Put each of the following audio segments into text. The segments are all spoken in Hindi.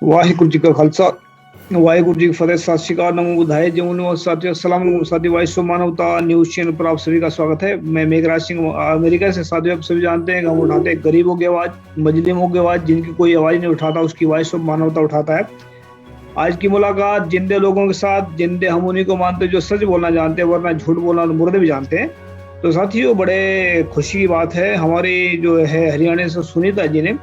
ਵਾਹਿਗੁਰੂ ਜੀ ਕਾ ਖਾਲਸਾ वाहिगुरु जी की फतेह। सत श्रीकाल, नमो बुद्धाय, जय नमो साथियों, अस्सलाम वालेकुम साथियों। वॉइस ऑफ मानवता न्यूज चैनल पर आप सभी का स्वागत है। मैं मेघराज सिंह अमेरिका से। साथियों, आप सभी जानते हैं कि हम उठाते हैं गरीबों की आवाज, मजलूमों की आवाज, जिनकी कोई आवाज नहीं उठाता, उसकी वॉइस ऑफ मानवता उठाता है। आज की मुलाकात जिंदे लोगों के साथ। जिंदे हम उन्हीं को मानते हैं जो सच बोलना जानते हैं, वरना झूठ बोलना तो मुर्दे भी जानते हैं। तो साथियों, बड़े खुशी की बात है, हमारी जो है हरियाणा से सुनीता जी ने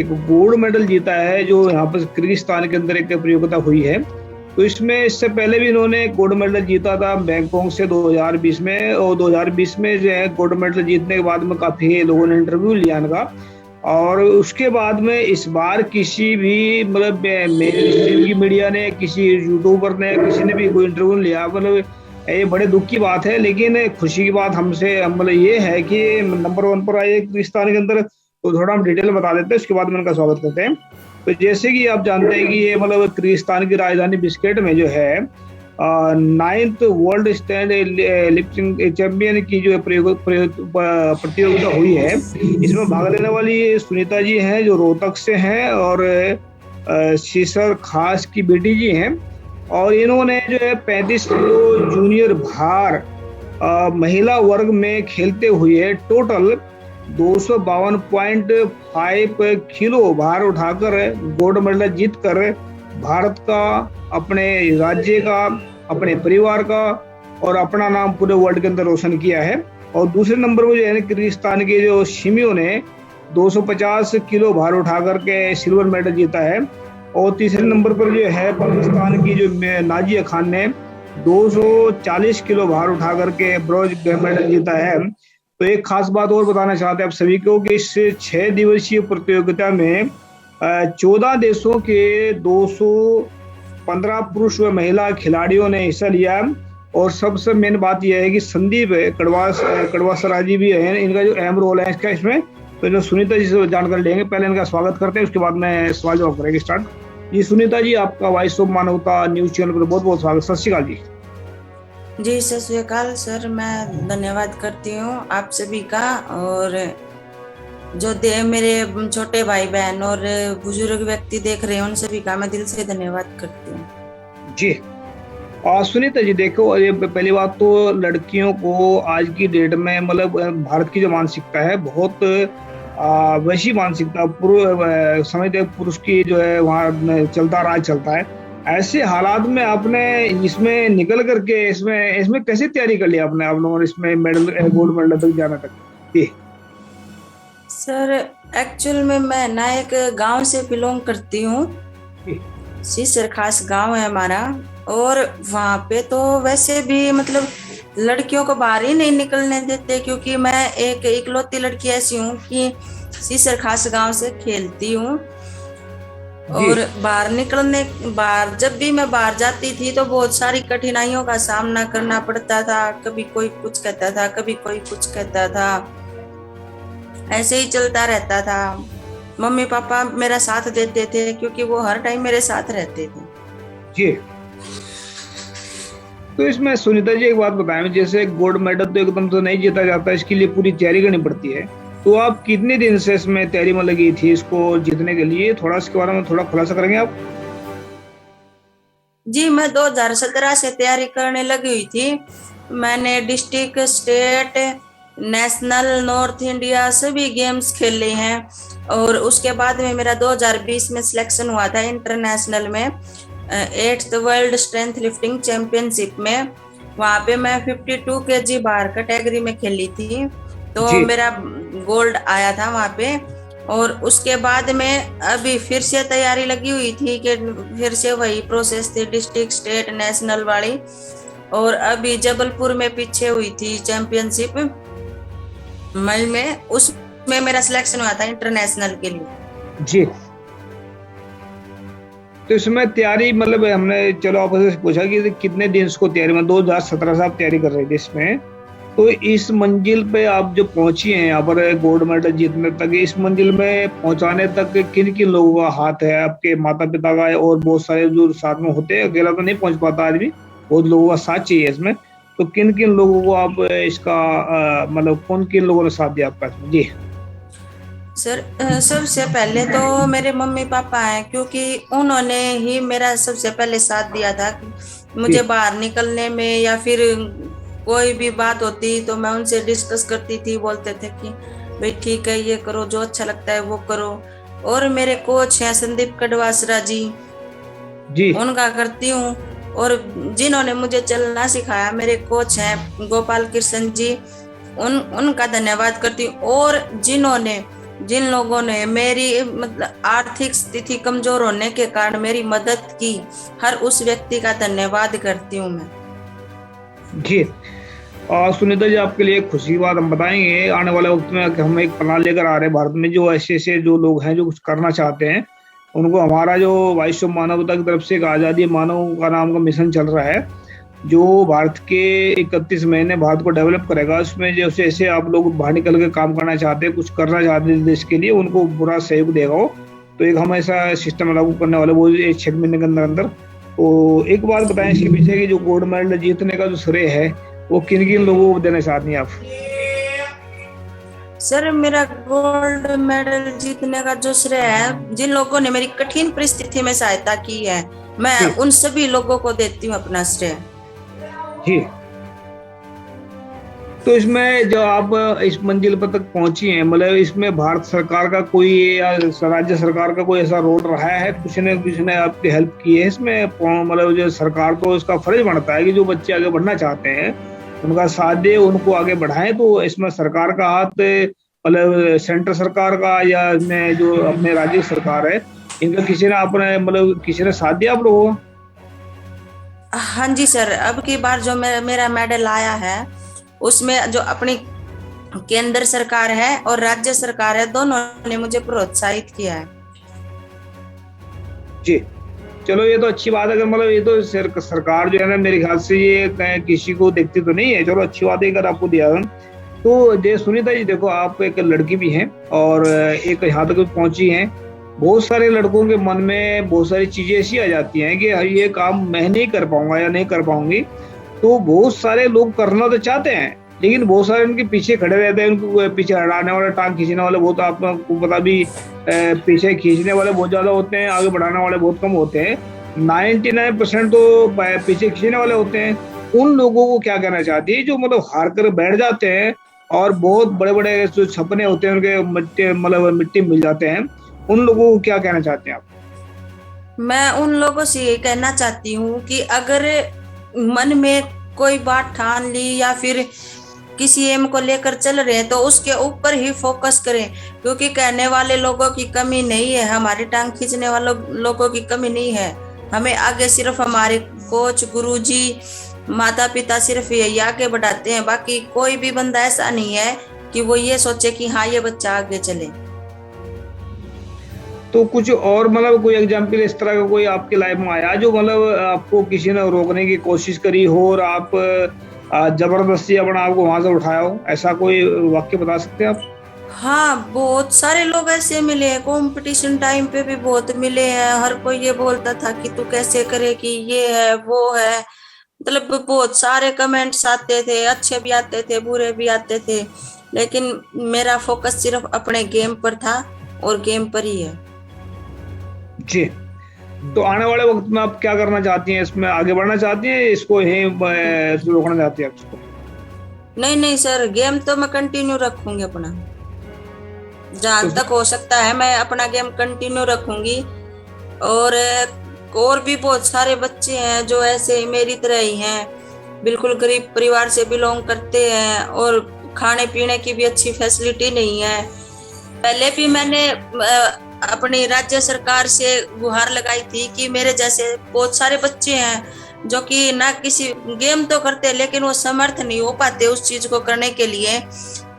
एक गोल्ड मेडल जीता है, जो यहाँ पर किर्गिस्तान के अंदर एक प्रतियोगिता हुई है। तो इसमें इससे पहले भी इन्होंने गोल्ड मेडल जीता था बैंकॉक से 2020 में, और 2020 में जो है गोल्ड मेडल जीतने के बाद में काफी लोगों ने इंटरव्यू लिया इनका। और उसके बाद में इस बार किसी भी मतलब मेन की मीडिया ने, किसी यूट्यूबर ने, किसी ने भी कोई इंटरव्यू नहीं लिया। मतलब ये बड़े दुख की बात है, लेकिन खुशी की बात हमसे मतलब ये है कि नंबर 1 पर आए किर्गिस्तान के अंदर। तो थोड़ा हम डिटेल बता देते हैं, उसके बाद में उनका स्वागत करते हैं। तो जैसे कि आप जानते हैं कि ये मतलब किर्गिस्तान की राजधानी बिश्केक में जो है 9th world stand lifting champion की जो प्रतियोगिता हुई है। इसमें भाग लेने वाली सुनीता जी हैं, जो रोहतक से हैं, और सीसर खास की बेटी जी हैं। और इन्होंने जो है 35 किलो जूनियर भार महिला वर्ग में खेलते हुए टोटल 252.5 किलो भार उठाकर गोल्ड मेडल जीतकर भारत का, अपने राज्य का, अपने परिवार का और अपना नाम पूरे वर्ल्ड के अंदर रोशन किया है। और दूसरे नंबर पर जो है किर्गिस्तान के जो शिमियो ने 250 किलो भार उठाकर के सिल्वर मेडल जीता है। और तीसरे नंबर पर जो है पाकिस्तान की जो नाजिया खान ने 240 किलो भार उठाकर के ब्रॉन्ज मेडल जीता है। तो एक खास बात और बताना चाहते हैं आप सभी को कि इस 6 दिवसीय प्रतियोगिता में 14 देशों के 215 पुरुष व महिला खिलाड़ियों ने हिस्सा लिया। और सबसे मेन बात यह है कि संदीप कड़वासरा जी भी है, इनका जो अहम रोल है इसका इसमें। तो जो सुनीता जी से जानकारी लेंगे, पहले इनका स्वागत करते हैं, उसके बाद में सवाल जवाब करेंगे स्टार्ट। जी सुनीता जी, आपका वॉइस ऑफ मानवता न्यूज चैनल पर बहुत बहुत स्वागत। सत श्रीकाल जी। जी सत श्री अकाल सर, मैं धन्यवाद करती हूँ आप सभी का। और जो मेरे छोटे भाई बहन और बुजुर्ग व्यक्ति देख रहे हैं, उन सभी का मैं दिल से धन्यवाद करती हूँ जी। सुनीता जी, देखो, ये पहली बात तो लड़कियों को आज की डेट में मतलब भारत की जो मानसिकता है बहुत वैसी मानसिकता समझते पुरुष की जो है वहाँ चलता राज चलता है। ऐसे हालात में आपने इसमें निकल करके इसमें कैसे तैयारी कर लिया आपने, आप लोगों ने इसमें मेडल, गोल्ड मेडल तक जाना तक? जी सर, एक्चुअल में मैं ना एक गांव से बिलोंग करती हूँ। सीसर खास गांव है हमारा। और वहाँ पे तो वैसे भी मतलब लड़कियों को बाहर ही नहीं निकलने देते, क्योंकि मैं एक इकलौती लड़की ऐसी हूँ कि सीसर खास गांव से खेलती हूँ। और बाहर जब भी मैं बाहर जाती थी तो बहुत सारी कठिनाइयों का सामना करना पड़ता था। कभी कोई कुछ कहता था, कभी कोई कुछ कहता था, ऐसे ही चलता रहता था। मम्मी पापा मेरा साथ देते थे, क्योंकि वो हर टाइम मेरे साथ रहते थे। जी। तो इसमें सुनीता जी एक बात बताएं, जैसे गोल्ड मेडल तो एकदम तो नहीं जीता जाता, इसके लिए पूरी तैयारी करनी पड़ती है। तो आप कितने दिन से इसमें तैयारी में लगी थी इसको जीतने के लिए? थोड़ा इसके बारे में थोड़ा खुलासा करेंगे आप? जी, मैं 2017 से तैयारी करने लगी हुई थी। मैंने district, state, national, north India सभी गेम्स खेले हैं। और उसके बाद में मेरा 2020 में सिलेक्शन हुआ था इंटरनेशनल में 8th world strength lifting championship में। वहाँ पे मैं 52 kg बार कैटेगरी में खेली थी, तो मेरा गोल्ड आया था वहाँ पे। और उसके बाद में अभी फिर से तैयारी लगी हुई थी कि फिर से वही प्रोसेस थी, डिस्ट्रिक्ट, स्टेट, नेशनल वाली। और अभी जबलपुर में पीछे हुई थी चैंपियनशिप मई में, उसमें मेरा सिलेक्शन हुआ था इंटरनेशनल के लिए। जी। तो इसमें तैयारी मतलब हमने चलो आपसे पूछा कि कितने दिन इसको तैयारी में, 2017 से आप तैयारी कर रहे थे इसमें। तो इस मंजिल पे आप जो पहुंची हैं यहाँ पर गोल्ड मेडल जीतने तक, इस मंजिल में पहुंचाने तक किन किन लोगों का हाथ है? आपके माता पिता का और बहुत सारे जो साथ में होते हैं, अकेला तो नहीं पहुंच पाता आदमी, बहुत लोगों का साथ चाहिए इसमें। तो किन किन लोगों को आप इसका मतलब कौन किन लोगों ने साथ दिया आपका इसमें? जी सर सबसे पहले तो मेरे मम्मी पापा हैं, क्योंकि उन्होंने ही मेरा सबसे पहले साथ दिया था कि जी मुझे बाहर निकलने में, या फिर कोई भी बात होती तो मैं उनसे डिस्कस करती थी, बोलते थे कि भाई ठीक है, ये करो, जो अच्छा लगता है वो करो। और मेरे कोच हैं संदीप कड़वासरा जी, जी उनका करती हूँ। और जिन्होंने मुझे चलना सिखाया, मेरे कोच हैं गोपाल कृष्ण जी, उनका धन्यवाद करती हूँ। और जिन लोगों ने मेरी मतलब आर्थिक स्थिति कमजोर होने के कारण मेरी मदद की, हर उस व्यक्ति का धन्यवाद करती हूँ मैं। जी। सुनीता जी, आपके लिए एक खुशी की बात हम बताएंगे। आने वाले वक्त में हम एक प्लान लेकर आ रहे हैं भारत में, जो ऐसे ऐसे जो लोग हैं जो कुछ करना चाहते हैं, उनको हमारा जो वॉइस ऑफ मानवता की तरफ से एक आज़ादी मानव का नाम का मिशन चल रहा है, जो भारत के 31 महीने भारत को डेवलप करेगा। उसमें जैसे ऐसे आप लोग बाहर निकल के काम करना चाहते हैं, कुछ करना चाहते हैं देश के लिए, उनको पूरा सहयोग देगा वो। तो एक हम ऐसा सिस्टम लागू करने वाले, वो 6 महीने के अंदर अंदर। तो एक बात बताएं इसके पीछे की जो गोल्ड मेडल जीतने का जो श्रेय है, वो किन किन लोगों को देना चाहती हैं आप? सर मेरा गोल्ड मेडल जीतने का जो श्रेय है, जिन लोगों ने मेरी कठिन परिस्थिति में सहायता की है, मैं जी उन सभी लोगों को देती हूँ अपना श्रेय। जी। तो इसमें जो आप इस मंजिल पर तक पहुंची हैं, मतलब इसमें भारत सरकार का कोई या राज्य सरकार का कोई ऐसा रोल रहा है? किसी ने आपकी हेल्प की है इसमें? मतलब जो सरकार, तो इसका फर्ज बनता है कि जो बच्चे आगे बढ़ना चाहते हैं उनका साथ दे, उनको आगे बढ़ाएं। तो इसमें सरकार का हाथ, मतलब सेंटर सरकार का या जो अपने राज्य सरकार है, इनका किसी ने अपने मतलब किसी ने साथ दिया आप लोगों का? हाँ जी सर, अब की बार जो मेरा मेडल आया है, उसमें जो अपनी केंद्र सरकार है और राज्य सरकार है, दोनों ने मुझे प्रोत्साहित किया है। जी, चलो ये तो अच्छी बात है। अगर मतलब ये तो सरकार जो है ना, मेरे ख्याल से ये किसी को देखती तो नहीं है। चलो अच्छी बात है अगर आपको दिया है। तो सुनीता जी, देखो आप एक लड़की भी हैं और एक यहाँ तक पहुंची हैं। बहुत सारे लड़कों के मन में बहुत सारी चीजें ऐसी आ जाती हैं कि ये काम मैं नहीं कर पाऊंगा या नहीं कर पाऊंगी। तो बहुत सारे लोग करना तो चाहते हैं, लेकिन बहुत सारे उनके पीछे खड़े रहते हैं, उनको पीछे हटाने वाले, टांग खींचने वाले बहुत, आपको पता भी, पीछे खींचने वाले बहुत ज्यादा होते हैं, आगे बढ़ाने वाले बहुत कम होते हैं। 99% तो पीछे खींचने वाले होते हैं। उन लोगों को क्या कहना चाहती है जो मतलब हार कर बैठ जाते हैं और बहुत बड़े बड़े जो सपने होते हैं उनके मिट्टी मिल जाते हैं? उन लोगों को क्या कहना चाहते हैं आप? मैं उन लोगों से ये कहना चाहती हूँ कि अगर मन में कोई बात ठान ली या फिर किसी एम को लेकर चल रहे हैं, तो उसके ऊपर ही फोकस करें, क्योंकि कहने वाले लोगों की कमी नहीं है, हमारी टांग खींचने वालों लोगों की कमी नहीं है। हमें आगे सिर्फ हमारे कोच, गुरुजी, माता पिता सिर्फ यही आगे बढ़ाते हैं। बाकी कोई भी बंदा ऐसा नहीं है कि वो ये सोचे कि हाँ ये बच्चा आगे चले। तो कुछ और मतलब कोई एग्जाम्पल इस तरह का कोई आपके लाइफ में आया जो मतलब आपको किसी ने रोकने की कोशिश करी हो और आप जबरदस्ती अपना आपको वहां से उठाया हो? ऐसा कोई वाक्य बता सकते हैं आप? हाँ, बहुत सारे लोग ऐसे मिले हैं, कंपटीशन टाइम पे भी बहुत मिले हैं। हर कोई ये बोलता था कि तू कैसे करेगी, ये है वो है, मतलब बहुत सारे कमेंट्स आते थे, अच्छे भी आते थे, बुरे भी आते थे। लेकिन मेरा फोकस सिर्फ अपने गेम पर था और गेम पर ही है। जी। तो आने वाले वक्त में आप क्या करना चाहती हैं? इसमें आगे बढ़ना चाहती हैं, इसको यहीं रोकना चाहती हैं आप इसको? नहीं नहीं सर, गेम तो मैं कंटिन्यू रखूंगी अपना, जहां तो तक हो सकता है मैं अपना गेम कंटिन्यू रखूंगी। और भी बहुत सारे बच्चे हैं जो ऐसे मेरी तरह ही हैं, बिल्कुल गरीब परिवार से बिलोंग करते हैं और खाने पीने की भी अच्छी फैसिलिटी नहीं है। पहले भी मैंने अपनी राज्य सरकार से गुहार लगाई थी कि मेरे जैसे बहुत सारे बच्चे हैं जो कि ना किसी गेम तो करते, लेकिन वो समर्थ नहीं हो पाते उस चीज को करने के लिए।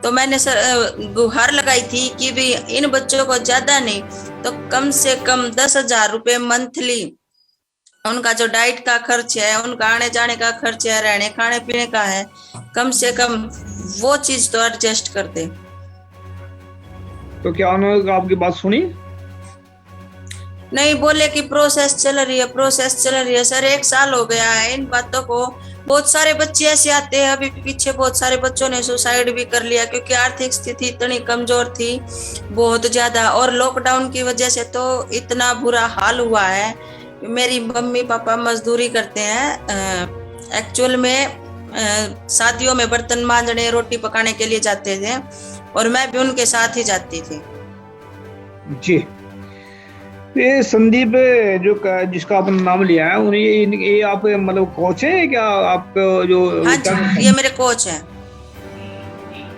तो मैंने गुहार लगाई थी कि भी इन बच्चों को ज्यादा नहीं तो कम से कम 10,000 रुपए मंथली उनका जो डाइट का खर्च है, उनका आने जाने का खर्च है, रहने खाने पीने का है, कम से कम वो चीज तो एडजस्ट कर दे। तो क्या उन्होंने आपकी बात सुनी? नहीं, बोले कि प्रोसेस चल रही है, प्रोसेस चल रही है। सर 1 साल हो गया है इन बातों को बहुत सारे बच्चे ऐसे आते हैं, अभी पीछे बहुत सारे बच्चों ने सुसाइड भी कर लिया क्योंकि आर्थिक स्थिति इतनी कमजोर थी बहुत ज्यादा। और लॉकडाउन की वजह से तो इतना बुरा हाल हुआ है। मेरी मम्मी पापा मजदूरी करते हैं, एक्चुअल में शादियों में बर्तन मांजने रोटी पकाने के लिए जाते थे और मैं भी उनके साथ ही जाती थी। जी, ये संदीप जिसका आपने नाम लिया है, उन्हें ये आप मतलब कोच है क्या? आप जो हाँ जी, ये मेरे कोच हैं।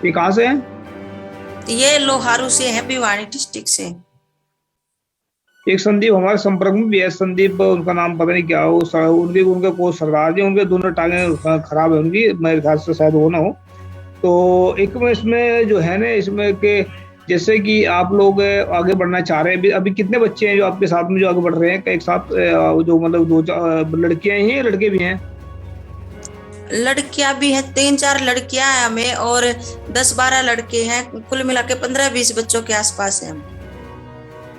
ये कहाँ से हैं? ये लोहारू से है, भिवानी डिस्ट्रिक्ट से। एक संदीप हमारे संपर्क में भी है, संदीप उनका नाम पता नहीं क्या हो, उनके कोच सरदार जी, उनके दोनों टांगे खराब है उनकी, मेरे ख्याल से शायद वो ना हो। तो एक में इसमें जो है ना, इसमें के जैसे कि आप लोग आगे बढ़ना चाह रहे हैं, अभी कितने बच्चे हैं जो आपके साथ में जो आगे बढ़ रहे हैं एक साथ, जो मतलब दो लड़कियां ही हैं, लड़के भी हैं? लड़कियां भी हैं, 3-4 लड़कियां हैं हमें और 10-12 लड़के हैं, कुल मिला के 15-20 बच्चों के आसपास है हम।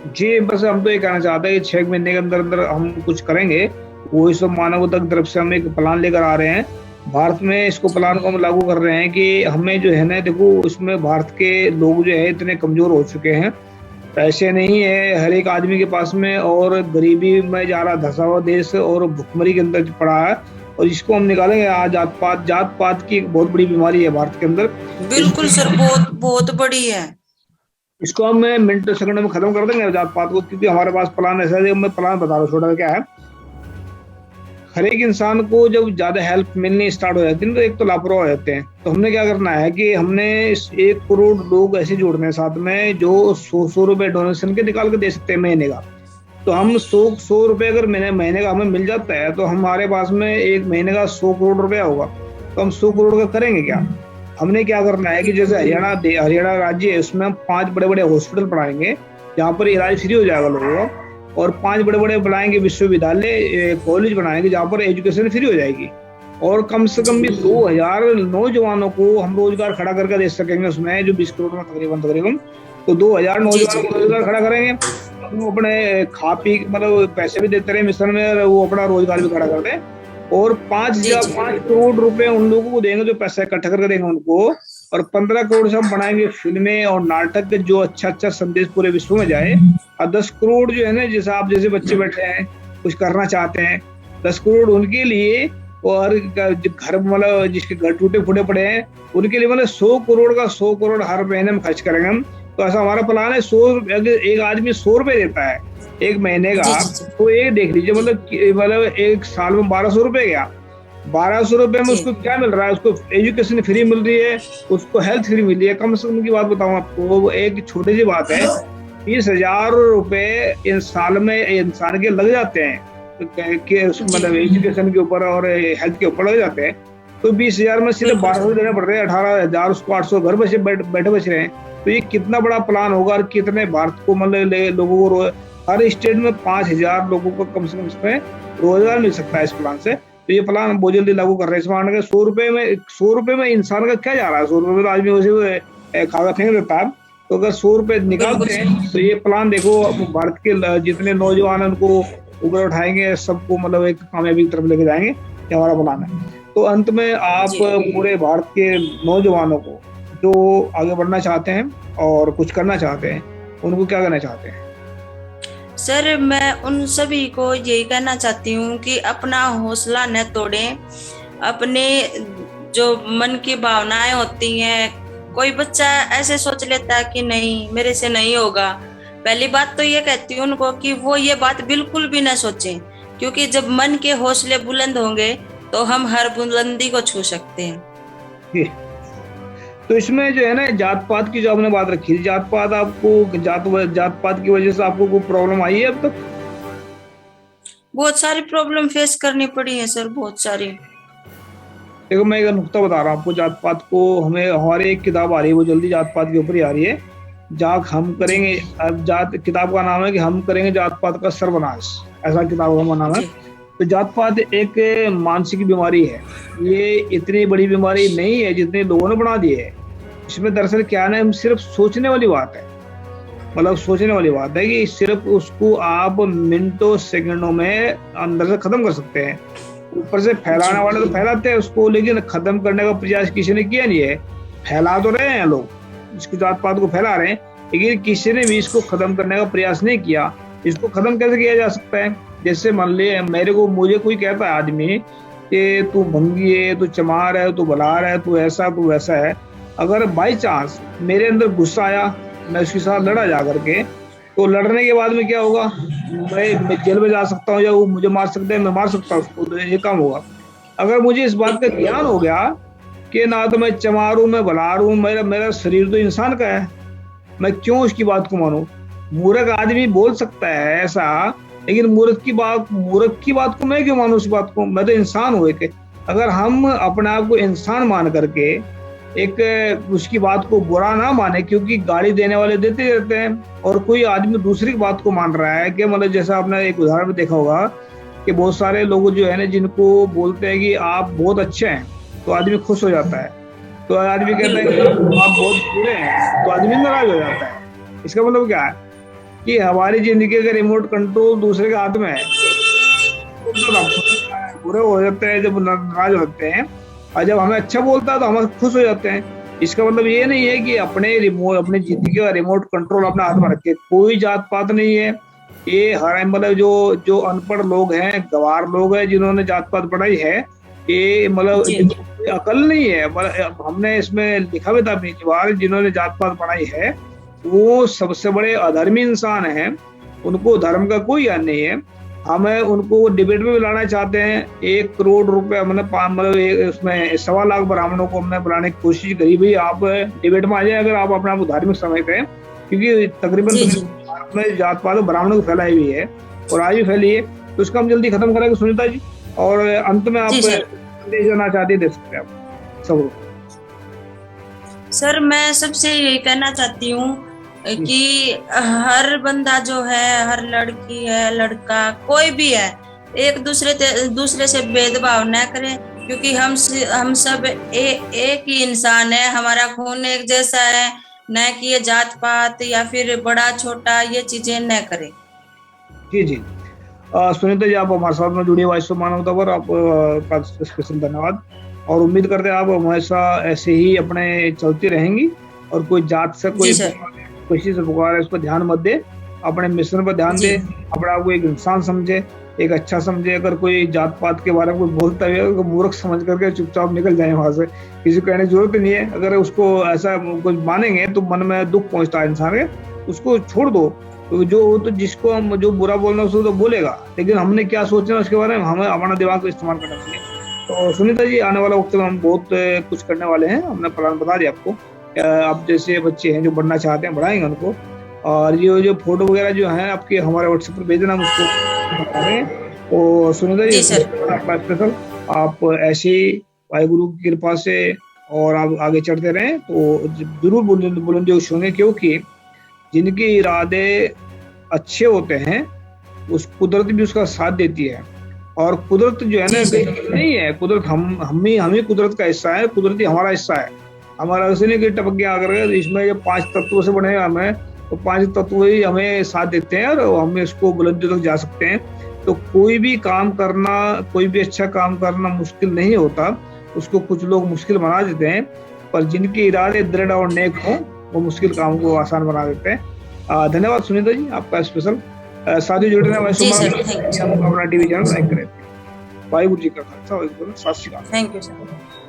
जी, बस हम तो ये कहना चाहते हैं कि 6 महीने के अंदर अंदर हम कुछ करेंगे। वो इस मानवता की तरफ से हम एक प्लान लेकर आ रहे हैं भारत में, इसको प्लान को हम लागू कर रहे हैं कि हमें जो है ना, देखो इसमें भारत के लोग जो है इतने कमजोर हो चुके हैं, पैसे नहीं है हर एक आदमी के पास में, और गरीबी में जा रहा धंसा हुआ देश और भुखमरी के अंदर पड़ा है, और इसको हम निकालेंगे। आज जात पात की एक बहुत बड़ी बीमारी है भारत के अंदर। बिल्कुल सर, बहुत बहुत बड़ी है। इसको हम मिनट सेकंड में खत्म कर देंगे जात पात को, क्योंकि हमारे पास प्लान ऐसा है। मैं प्लान बता रहा हूँ छोटा, क्या है, हर एक इंसान को जब ज्यादा हेल्प मिलनी स्टार्ट हो जाती है तो एक तो लापरवाह हो जाते हैं। तो हमने क्या करना है कि हमने 1 करोड़ लोग ऐसे जोड़ने हैं साथ में जो 100 रुपए डोनेशन के निकाल के दे सकते हैं महीने का। तो हम 100 रुपए अगर महीने का हमें मिल जाता है तो हमारे पास में एक महीने का 100 करोड़ रुपया होगा। तो हम 100 करोड़ का करेंगे क्या? हमने क्या करना है कि जैसे हरियाणा राज्य है, उसमें हम 5 बड़े बड़े हॉस्पिटल बनाएंगे जहाँ पर इलाज फ्री हो जाएगा लोगों का, और 5 बड़े बड़े बनाएंगे विश्वविद्यालय, कॉलेज बनाएंगे जहाँ पर एजुकेशन फ्री हो जाएगी, और कम से कम भी 2000 नौजवानों को हम रोजगार खड़ा करके दे सकेंगे उसमें, जो 20 करोड़ में तकरीबन। तो 2000 नौजवानों को रोजगार खड़ा करेंगे, वो अपने खा पी मतलब पैसे भी देते रहे मिशन में, वो अपना रोजगार भी खड़ा कर दें, और 5 करोड़ रुपए उन लोगों को देंगे जो पैसा इकट्ठा करके देंगे उनको, और 15 करोड़ से हम बनाएंगे फिल्में और नाटक जो अच्छा संदेश पूरे विश्व में जाए, और 10 करोड़ जो है ना, जैसे आप जैसे बच्चे बैठे हैं कुछ करना चाहते हैं, 10 करोड़ उनके लिए, और घर मतलब जिसके घर टूटे फूटे पड़े हैं उनके लिए, मतलब 100 करोड़ का 100 करोड़ हर महीने में खर्च करेंगे हम। तो ऐसा हमारा प्लान है। 100 अगर एक आदमी 100 रुपए देता है एक महीने का, तो एक देख लीजिए मतलब एक साल में 1200 रुपए गया। 1200 रुपए में उसको क्या मिल रहा है? उसको एजुकेशन फ्री मिल रही है, उसको हेल्थ फ्री मिल रही है। कम से कम की बात बताऊं आपको, वो एक छोटी सी बात है, 20,000 रुपए इस साल में इंसान के लग जाते हैं कि मतलब एजुकेशन के ऊपर और हेल्थ के ऊपर लग जाते हैं। तो 20,000 में सिर्फ 1200 देने पड़ रहे हैं, 18,000 उसको 800 घर बैठे बच रहे हैं। तो ये कितना बड़ा प्लान होगा, और कितने भारत को मतलब लोगों को, हर स्टेट में 5,000 लोगों को कम से कम इसमें रोजगार मिल सकता है इस प्लान से। तो ये प्लान बहुत जल्दी लागू कर रहे हैं। इसमें के 100 रुपए में इंसान का क्या जा रहा है? 100 रुपए में तो आदमी वैसे खाकर फेंक देता है। तो अगर 100 रुपए निकालते हैं तो ये प्लान देखो, भारत के जितने नौजवान उनको ऊपर उठाएंगे, सबको मतलब एक कामयाबी की तरफ लेके जाएंगे। ये हमारा प्लान है। तो अंत में आप पूरे भारत के नौजवानों को जो आगे बढ़ना चाहते हैं और कुछ करना चाहते हैं, उनको क्या कहना चाहते हैं? सर, मैं उन सभी को यही कहना चाहती हूँ कि अपना हौसला न तोड़ें। अपने जो मन की भावनाएं होती हैं, कोई बच्चा ऐसे सोच लेता है कि नहीं मेरे से नहीं होगा, पहली बात तो ये कहती हूँ उनको कि वो ये बात बिल्कुल भी न सोचें, क्योंकि जब मन के हौसले बुलंद होंगे तो हम हर बुलंदी को छू सकते हैं। तो इसमें जो है ना, जात पात की जो आपने बात रखी थी, जात पात आपको जात पात की वजह से आपको कोई प्रॉब्लम आई है अब तक? बहुत सारी प्रॉब्लम फेस करनी पड़ी है सर, बहुत सारी। देखो मैं एक नुक्ता बता रहा हूँ आपको, जात पात को हमें हमारे एक किताब आ रही है, वो जल्दी जात पात के ऊपर ही आ रही है। हम करेंगे किताब का नाम है कि हम करेंगे जात पात का सर्वनाश, ऐसा किताब का नाम है। तो जात पात एक मानसिक बीमारी है, ये इतनी बड़ी बीमारी नहीं है जितने लोगों ने बना दी है। इसमें दरअसल क्या है, हम सिर्फ सोचने वाली बात है, मतलब सोचने वाली बात है कि सिर्फ उसको आप मिनटों सेकंडों में अंदर से खत्म कर सकते हैं। ऊपर से फैलाने वाले तो फैलाते हैं उसको, लेकिन खत्म करने का प्रयास किसी ने किया नहीं है। फैला तो रहे हैं लोग, इसकी जात पात को फैला रहे हैं, लेकिन किसी ने भी इसको खत्म करने का प्रयास नहीं किया। इसको खत्म कैसे किया जा सकता है? जैसे मान लिया मुझे कोई कहता है आदमी कि तू भंगी है, तू चमार है, तू बलार है, तू ऐसा तू वैसा है। अगर बाई चांस मेरे अंदर गुस्सा आया, मैं उसके साथ लड़ा जा करके, तो लड़ने के बाद में क्या होगा? मैं जेल में जा सकता हूँ, या वो मुझे मार सकते हैं, मैं मार सकता हूँ उसको, तो ये काम होगा। अगर मुझे इस बात का ज्ञान हो गया कि ना तो मैं चमार हूँ, मैं बलार हूँ, मेरा मेरा शरीर तो इंसान का है, मैं क्यों उसकी बात को मानूं? मूर्ख आदमी बोल सकता है ऐसा, लेकिन मूर्ख की बात को मैं क्यों मानूं? उस बात को, मैं तो इंसान हूँ एक। अगर हम अपने आप को इंसान मान करके एक उसकी बात को बुरा ना माने, क्योंकि गाली देने वाले देते रहते हैं, और कोई आदमी दूसरी की बात को मान रहा है कि मतलब जैसा आपने एक उदाहरण में देखा होगा कि बहुत सारे लोग जो है ना, जिनको बोलते हैं कि आप बहुत अच्छे हैं, तो आदमी खुश हो जाता है। तो आदमी कहता है कि आप बहुत बुरे हैं, तो आदमी नाराज हो जाता है। इसका मतलब क्या है कि हमारी जिंदगी का रिमोट कंट्रोल दूसरे के हाथ में है। तो बुरे हो जाते हैं जब नाराज होते हैं, और जब हमें अच्छा बोलता है तो हम खुश हो जाते हैं। इसका मतलब ये नहीं है कि अपने जिंदगी का रिमोट कंट्रोल अपने हाथ में रखे। कोई जात पात नहीं है, ये हर मतलब जो अनपढ़ लोग हैं, गवार लोग हैं, जिन्होंने जात पात पढ़ाई है, ये मतलब अकल नहीं है। मतलब हमने इसमें लिखा भी था पिछली बार, जिन्होंने जात पात पढ़ाई है वो सबसे बड़े अधर्मी इंसान हैं, उनको धर्म का कोई ज्ञान नहीं है। हमें उनको डिबेट में भी लाना चाहते हैं। 1 करोड़ रुपए हमने मतलब उसमें 1.25 लाख ब्राह्मणों को हमने बुलाने की कोशिश करी, भाई आप डिबेट में आ जाए अगर आप अपने आप को धार्मिक समझते हैं, क्योंकि तकरीबन भारत में जात पात ब्राह्मणों को फैलाई हुई है और आज भी फैली है, तो उसका हम जल्दी खत्म करेंगे सुनीता जी। और अंत में आप संदेश देना चाहते दे सकते हैं आप सब। सर मैं सबसे यही कहना चाहती हूँ कि हर बंदा जो है, हर लड़की है, लड़का कोई भी है, एक दूसरे से भेदभाव न करें, क्योंकि हम सब एक ही इंसान है, हमारा खून एक जैसा है। न कि ये जात पात या फिर बड़ा छोटा ये चीजें न करें। जी जी सुनीता जी, आप हमारे साथ में जुड़ी वॉइस ऑफ मानवता पर आपका स्पेशल धन्यवाद, और उम्मीद करते हैं आप हमेशा ऐसे ही अपने चलती रहेंगी, और कोई जात से कोई खुशी से पुकार है उस पर ध्यान मत दे, अपने मिशन पर ध्यान दे, अपने आप को एक इंसान समझे, एक अच्छा समझे। अगर कोई जात पात के बारे में कोई बोलता है तो मूर्ख समझ करके चुपचाप निकल जाए वहां से, किसी को कहने की जरूरत नहीं है। अगर उसको ऐसा कुछ मानेंगे तो मन में दुख पहुंचता है इंसान के, उसको छोड़ दो। तो जिसको हम जो बुरा बोलना उसको तो बोलेगा, लेकिन हमने क्या सोचना उसके बारे में, हमें अपना दिमाग को इस्तेमाल करना चाहिए। तो सुनीता जी, आने वाला वक्त में हम बहुत कुछ करने वाले हैं, हमने प्लान बता दिया आपको। आप जैसे बच्चे हैं जो बढ़ना चाहते हैं, बढ़ाएंगे उनको, और ये जो फोटो वगैरह जो है आपके हमारे व्हाट्सएप पर भेज देना, हम उसको बता रहे हैं। तो सुनीता जी, आपका स्पेशल, आप ऐसी वाहिगुरु की कृपा से और आप आगे चढ़ते रहें तो जरूर बुलंदी होंगे, क्योंकि जिनके इरादे अच्छे होते हैं उस कुदरत भी उसका साथ देती है। और कुदरत जो है ना नहीं है, कुदरत हम ही कुदरत का हिस्सा है, कुदरती हमारा हिस्सा है। हमारा ऐसे नहीं कि टपक गया अगर इसमें जब 5 तत्वों से बने हमें, तो 5 तत्व ही हमें साथ देते हैं और हम इसको बुलंदी तक जा सकते हैं। तो कोई भी काम करना, कोई भी अच्छा काम करना मुश्किल नहीं होता, उसको कुछ लोग मुश्किल बना देते हैं, पर जिनके इरादे दृढ़ और नेक हों वो मुश्किल काम को आसान बना देते हैं। धन्यवाद सुनीता जी, आपका स्पेशल। साथी जुड़े हैं अपना टीवी चैनल लाइक करें। वाहिगुरु जी का खालसा, वाहिगुरु सत श्री अकाल। Thank you sir.